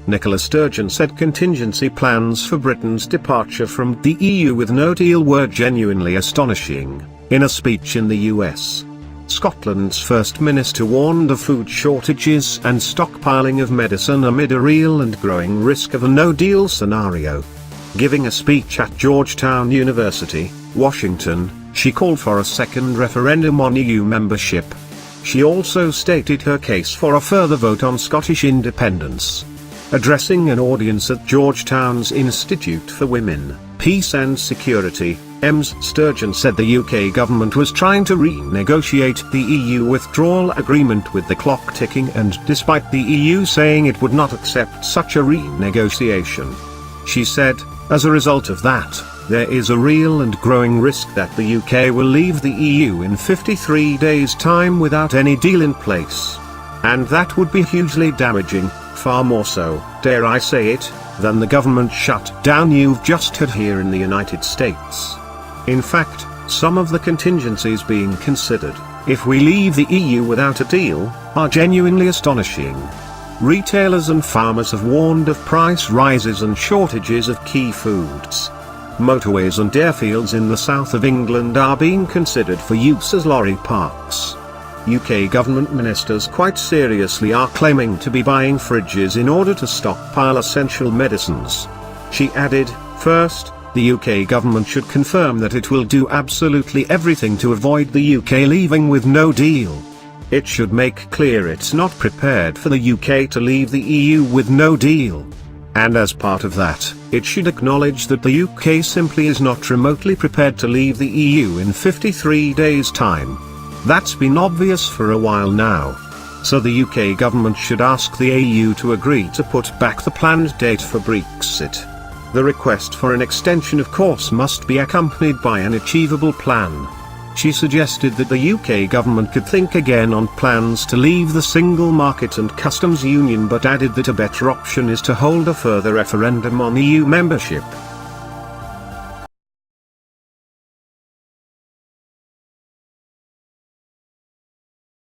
Nicola Sturgeon said contingency plans for Britain's departure from the EU with no deal were genuinely astonishing. In a speech in the US, Scotland's First Minister warned of food shortages and stockpiling of medicine amid a real and growing risk of a no-deal scenario. Giving a speech at Georgetown University, Washington, she called for a second referendum on EU membership. She also stated her case for a further vote on Scottish independence. Addressing an audience at Georgetown's Institute for Women, Peace and Security, Ms. Sturgeon said the UK government was trying to renegotiate the EU withdrawal agreement with the clock ticking, and despite the EU saying it would not accept such a renegotiation, she said, as a result of that, there is a real and growing risk that the UK will leave the EU in 53 days' time without any deal in place. And that would be hugely damaging, far more so, dare I say it, than the government shutdown you've just had here in the United States. In fact, some of the contingencies being considered, if we leave the EU without a deal, are genuinely astonishing. Retailers and farmers have warned of price rises and shortages of key foods. Motorways and airfields in the south of England are being considered for use as lorry parks. UK government ministers quite seriously are claiming to be buying fridges in order to stockpile essential medicines. She added, first, the UK government should confirm that it will do absolutely everything to avoid the UK leaving with no deal. It should make clear it's not prepared for the UK to leave the EU with no deal. And as part of that, it should acknowledge that the UK simply is not remotely prepared to leave the EU in 53 days' time. That's been obvious for a while now. So the UK government should ask the EU to agree to put back the planned date for Brexit. The request for an extension of course must be accompanied by an achievable plan. She suggested that the UK government could think again on plans to leave the single market and customs union, but added that a better option is to hold a further referendum on EU membership.